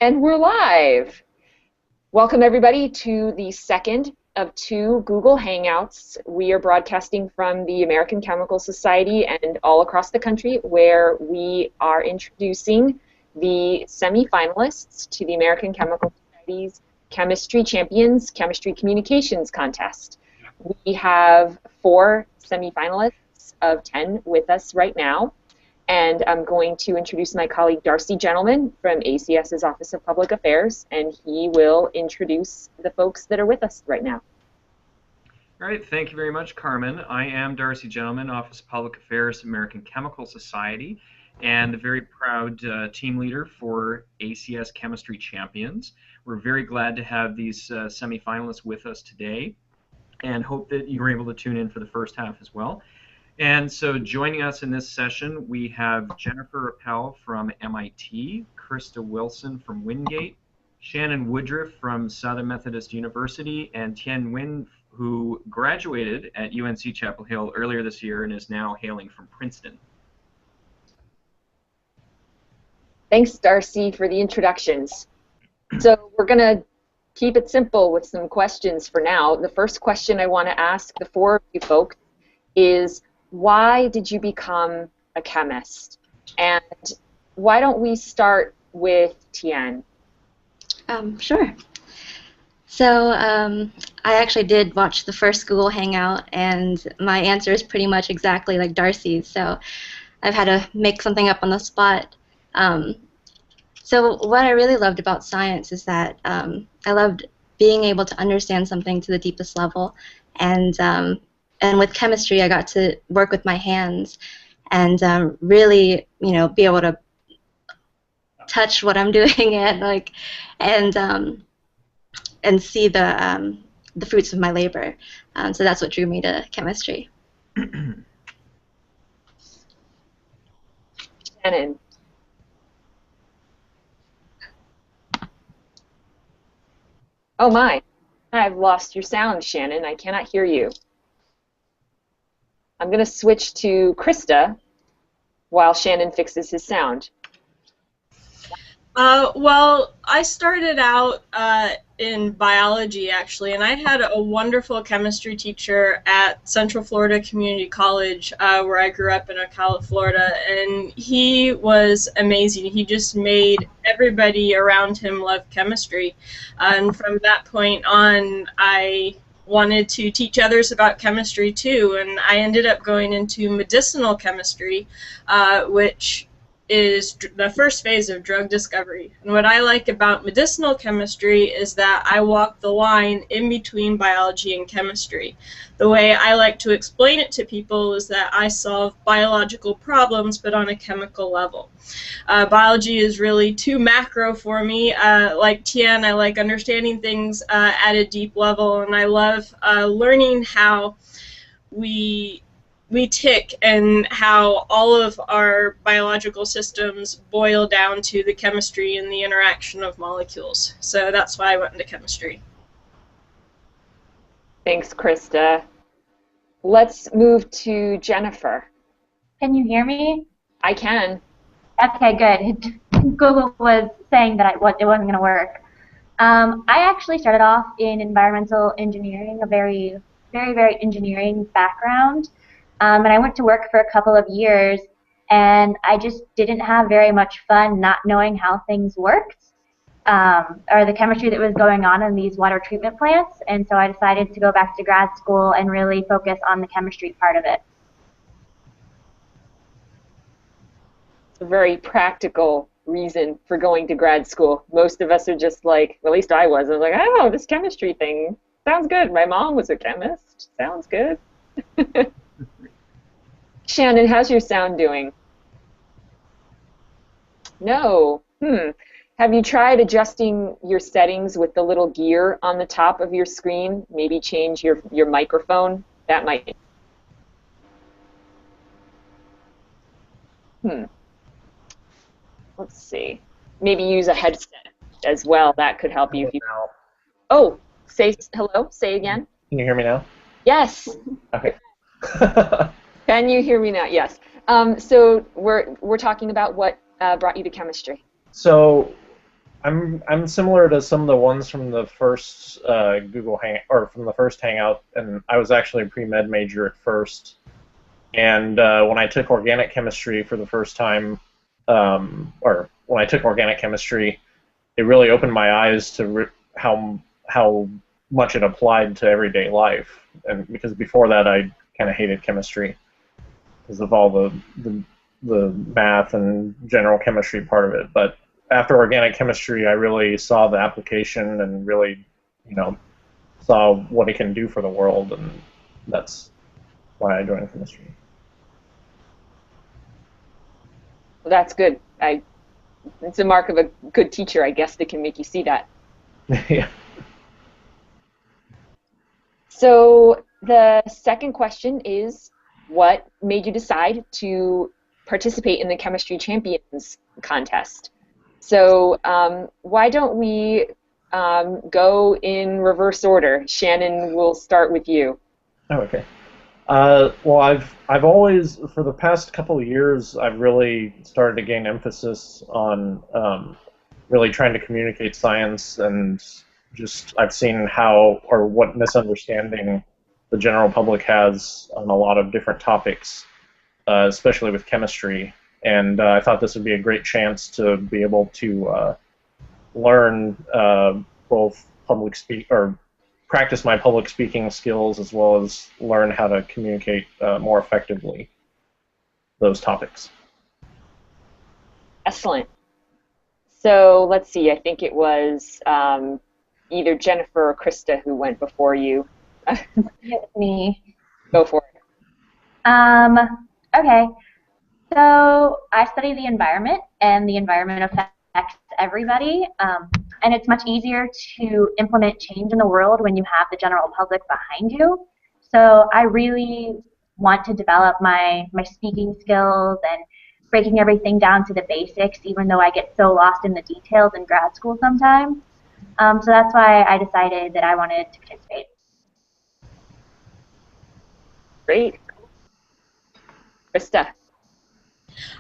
And we're live. Welcome everybody to the second of two Google Hangouts. We are broadcasting from the American Chemical Society and all across the country, where we are introducing the semi-finalists to the American Chemical Society's Chemistry Champions Chemistry Communications Contest. We have 4 semi-finalists of 10 with us right now. And I'm going to introduce my colleague Darcy Gentleman from ACS's Office of Public Affairs, and he will introduce the folks that are with us right now. All right, thank you very much, Carmen. I am Darcy Gentleman, Office of Public Affairs, American Chemical Society, and the very proud team leader for ACS Chemistry Champions. We're very glad to have these semifinalists with us today, and hope that you were able to tune in for the first half as well. And so joining us in this session, we have Jennifer Appel from MIT, Krista Wilson from Wingate, Shannon Woodruff from Southern Methodist University, and Tien Nguyen, who graduated at UNC Chapel Hill earlier this year and is now hailing from Princeton. Thanks, Darcy, for the introductions. So we're going to keep it simple with some questions for now. The first question I want to ask the 4 of you folks is, why did you become a chemist? And why don't we start with Tien? Sure. So I actually did watch the first Google Hangout, and my answer is pretty much exactly like Darcy's. So I've had to make something up on the spot. So what I really loved about science is that I loved being able to understand something to the deepest level, and with chemistry, I got to work with my hands and really, be able to touch what I'm doing and see the fruits of my labor. So that's what drew me to chemistry. Shannon. Oh my, I've lost your sound, Shannon. I cannot hear you. I'm going to switch to Krista while Shannon fixes his sound. Well, I started out in biology, actually, and I had a wonderful chemistry teacher at Central Florida Community College, where I grew up in Ocala, Florida, and he was amazing. He just made everybody around him love chemistry, and from that point on, I wanted to teach others about chemistry too, and I ended up going into medicinal chemistry, which is the first phase of drug discovery. And what I like about medicinal chemistry is that I walk the line in between biology and chemistry. The way I like to explain it to people is that I solve biological problems, but on a chemical level. Biology is really too macro for me. Like Tien, I like understanding things at a deep level, and I love learning how we tick and how all of our biological systems boil down to the chemistry and the interaction of molecules. So that's why I went into chemistry. Thanks, Krista. Let's move to Jennifer. Can you hear me? I can. Okay, good. Google was saying that it wasn't going to work. I actually started off in environmental engineering, a very, very engineering background. And I went to work for a couple of years, and I just didn't have very much fun not knowing how things worked, or the chemistry that was going on in these water treatment plants, and so I decided to go back to grad school and really focus on the chemistry part of it. It's a very practical reason for going to grad school. Most of us are just like, well, at least I was like, oh, this chemistry thing sounds good. My mom was a chemist. Sounds good. Shannon, how's your sound doing? No. Have you tried adjusting your settings with the little gear on the top of your screen? Maybe change your microphone? That might. Let's see. Maybe use a headset as well. That could help you. If you... Oh, say hello. Say again. Can you hear me now? Yes. Okay. Can you hear me now? Yes. So we're talking about what brought you to chemistry. So I'm similar to some of the ones from the first Google Hang or from the first Hangout, and I was actually a pre-med major at first. And when I took organic chemistry for the first time, or when I took organic chemistry, it really opened my eyes to how much it applied to everyday life. And because before that, I kind of hated chemistry because of all the math and general chemistry part of it. But after organic chemistry, I really saw the application and really, saw what it can do for the world, and that's why I joined chemistry. Well, that's good. It's a mark of a good teacher, I guess, that can make you see that. Yeah. So the second question is, what made you decide to participate in the Chemistry Champions contest? So why don't we go in reverse order? Shannon, we'll start with you. Oh, okay. Well, I've always, for the past couple of years, I've really started to gain emphasis on really trying to communicate science, and just I've seen how or what misunderstanding the general public has on a lot of different topics, especially with chemistry. And I thought this would be a great chance to be able to learn both public speak or practice my public speaking skills, as well as learn how to communicate more effectively those topics. Excellent. So let's see, I think it was either Jennifer or Krista who went before you. Me. Go for it. Okay. So I study the environment, and the environment affects everybody. And it's much easier to implement change in the world when you have the general public behind you. So I really want to develop my speaking skills and breaking everything down to the basics, even though I get so lost in the details in grad school sometimes. So that's why I decided that I wanted to participate. Great. Krista.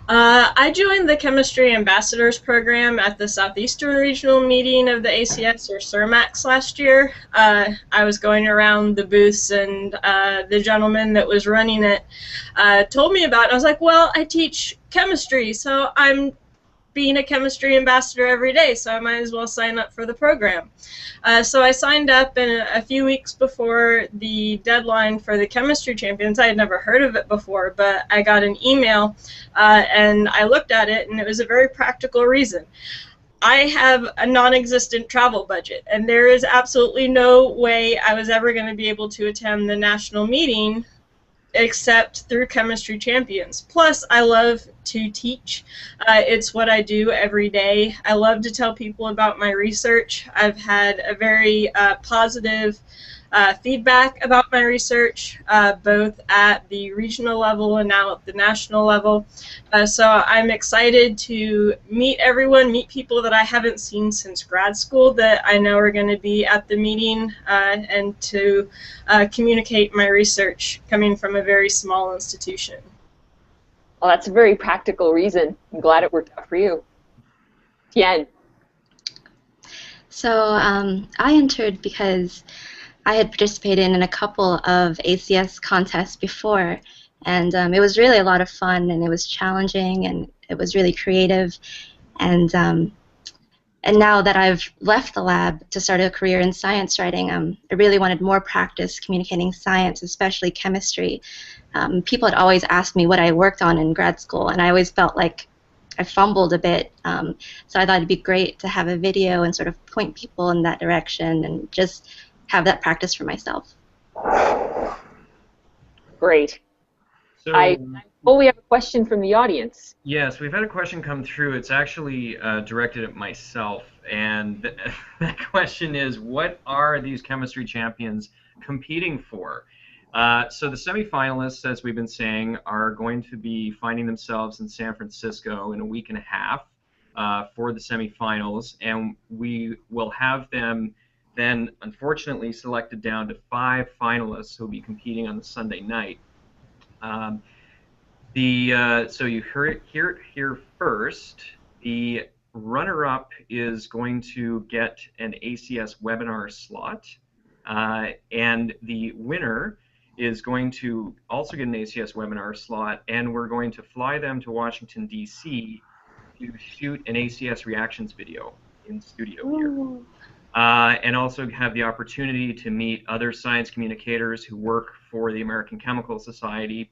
I joined the Chemistry Ambassadors Program at the Southeastern Regional Meeting of the ACS, or CERMAX, last year. I was going around the booths, and the gentleman that was running it told me about it. I was like, well, I teach chemistry, so I'm being a chemistry ambassador every day, so I might as well sign up for the program. So I signed up, and a few weeks before the deadline for the Chemistry Champions, I had never heard of it before, but I got an email, and I looked at it, and it was a very practical reason. I have a non-existent travel budget, and there is absolutely no way I was ever going to be able to attend the national meeting except through Chemistry Champions. Plus, I love to teach. It's what I do every day. I love to tell people about my research. I've had a very positive feedback about my research, both at the regional level and now at the national level. So I'm excited to meet everyone, meet people that I haven't seen since grad school that I know are going to be at the meeting, and to communicate my research coming from a very small institution. Well, that's a very practical reason. I'm glad it worked out for you. Tien. So I entered because I had participated in a couple of ACS contests before, and it was really a lot of fun, and it was challenging, and it was really creative. And now that I've left the lab to start a career in science writing, I really wanted more practice communicating science, especially chemistry. People had always asked me what I worked on in grad school, and I always felt like I fumbled a bit. So I thought it'd be great to have a video and sort of point people in that direction and just have that practice for myself. Great. So, we have a question from the audience. Yes, we've had a question come through. It's actually directed at myself, and that question is, what are these chemistry champions competing for? So the semifinalists, as we've been saying, are going to be finding themselves in San Francisco in a week and a half for the semifinals, and we will have them then, unfortunately, selected down to 5 finalists who will be competing on the Sunday night. So you hear it here first. The runner-up is going to get an ACS webinar slot, and the winner is going to also get an ACS webinar slot, and we're going to fly them to Washington, D.C. to shoot an ACS reactions video in studio here. And also have the opportunity to meet other science communicators who work for the American Chemical Society,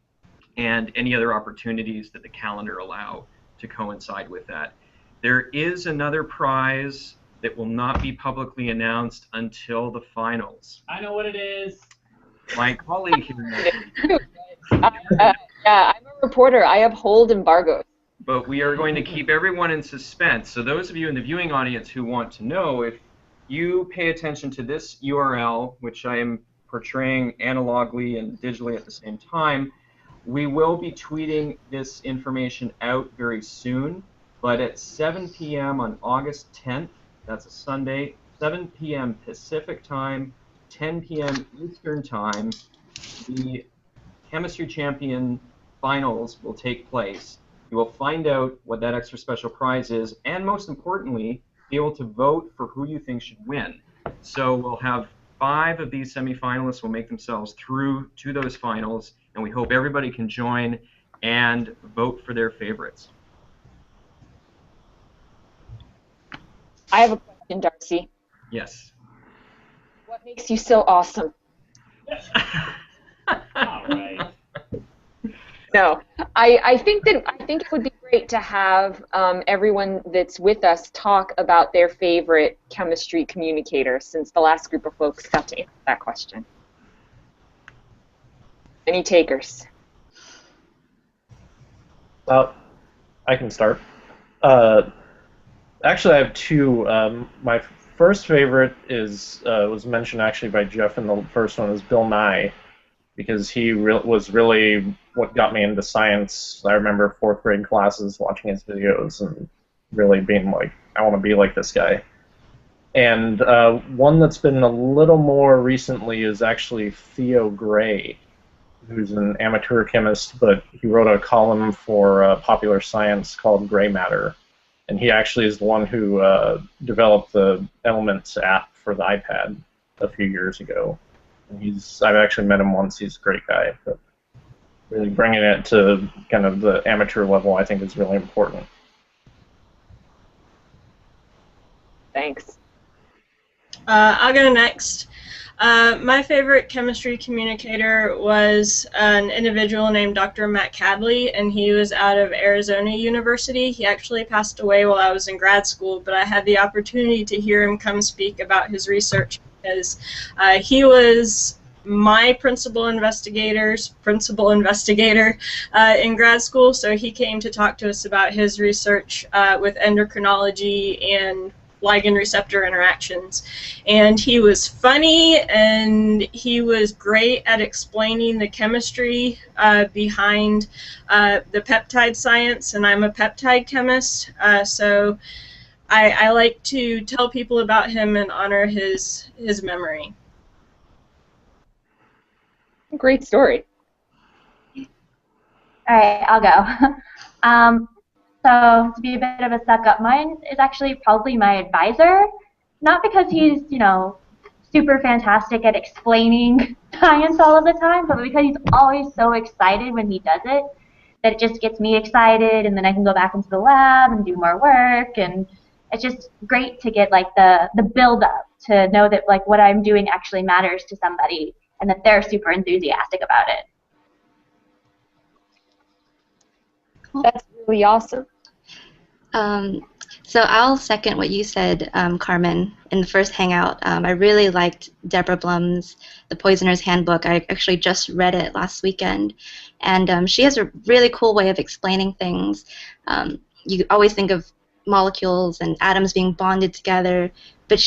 and any other opportunities that the calendar allow to coincide with that. There is another prize that will not be publicly announced until the finals. I know what it is. My colleague here Yeah, I'm a reporter. I uphold embargoes. but we are going to keep everyone in suspense. So those of you in the viewing audience who want to know, if you pay attention to this URL, which I am portraying analogically and digitally at the same time, we will be tweeting this information out very soon, but at 7 p.m. on August 10th, that's a Sunday, 7 p.m. Pacific time, 10 p.m. Eastern time, the Chemistry Champion Finals will take place. You will find out what that extra special prize is, and most importantly, be able to vote for who you think should win. So we'll have 5 of these semifinalists will make themselves through to those finals, and we hope everybody can join and vote for their favorites. I have a question, Darcy. Yes. What makes you so awesome? All right. No, I think it would be great to have everyone that's with us talk about their favorite chemistry communicator, since the last group of folks got to answer that question. Any takers? I can start. Actually, I have 2. My first favorite was mentioned actually by Jeff in the first one, is Bill Nye, because he was really what got me into science. I remember 4th grade classes watching his videos and really being like, I want to be like this guy. And one that's been a little more recently is actually Theo Gray, who's an amateur chemist, but he wrote a column for Popular Science called Gray Matter. And he actually is the one who developed the Elements app for the iPad a few years ago. And I've actually met him once. He's a great guy. But really bringing it to kind of the amateur level, I think, is really important. Thanks. I'll go next. My favorite chemistry communicator was an individual named Dr. Matt Cadley, and he was out of Arizona University. He actually passed away while I was in grad school, but I had the opportunity to hear him come speak about his research, because he was my principal investigator in grad school, so he came to talk to us about his research with endocrinology and ligand receptor interactions. And he was funny, and he was great at explaining the chemistry behind the peptide science, and I'm a peptide chemist, so I like to tell people about him and honor his memory. Great story. All right, I'll go. So to be a bit of a suck up, mine is actually probably my advisor. Not because he's, super fantastic at explaining science all of the time, but because he's always so excited when he does it, that it just gets me excited, and then I can go back into the lab and do more work, and it's just great to get like the build up to know that like what I'm doing actually matters to somebody and that they're super enthusiastic about it. That's really awesome. So I'll second what you said, Carmen, in the first Hangout. I really liked Deborah Blum's The Poisoner's Handbook. I actually just read it last weekend, and she has a really cool way of explaining things. You always think of molecules and atoms being bonded together, but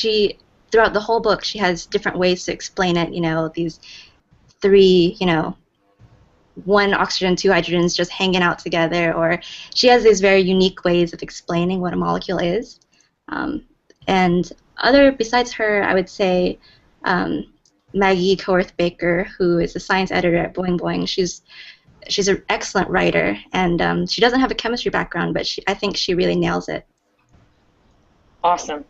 throughout the whole book, she has different ways to explain it, these 3, 1 oxygen, 2 hydrogens just hanging out together, or she has these very unique ways of explaining what a molecule is. And besides her, I would say Maggie Coworth-Baker, who is the science editor at Boing Boing. She's an excellent writer, and she doesn't have a chemistry background, but I think she really nails it. Awesome.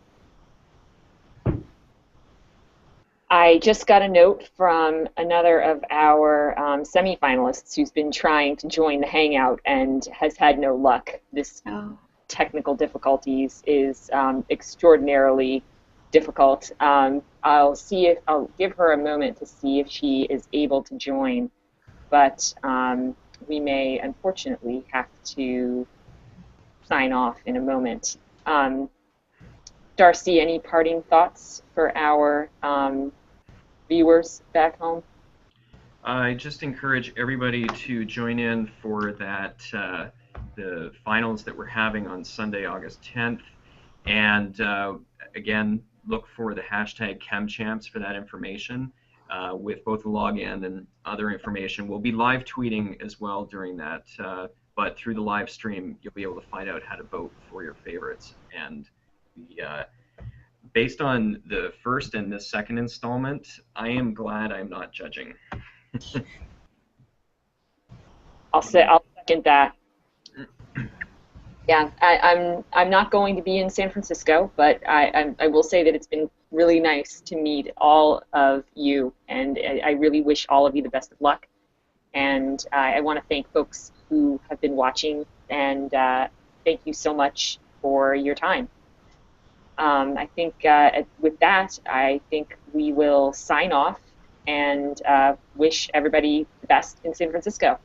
I just got a note from another of our semifinalists who's been trying to join the Hangout and has had no luck. This Oh. technical difficulties is extraordinarily difficult. I'll give her a moment to see if she is able to join, but we may unfortunately have to sign off in a moment. Darcy, any parting thoughts for our viewers back home? I just encourage everybody to join in for that the finals that we're having on Sunday, August 10th, and again, look for the hashtag ChemChamps for that information with both the login and other information. We'll be live tweeting as well during that, but through the live stream, you'll be able to find out how to vote for your favorites. And based on the first and the second installment, I am glad I'm not judging. I'll second that. Yeah, I'm not going to be in San Francisco, but I will say that it's been really nice to meet all of you, and I really wish all of you the best of luck. And I want to thank folks who have been watching, and thank you so much for your time. I think with that, I think we will sign off and wish everybody the best in San Francisco.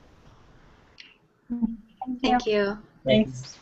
Thank you. Thank you. Thanks.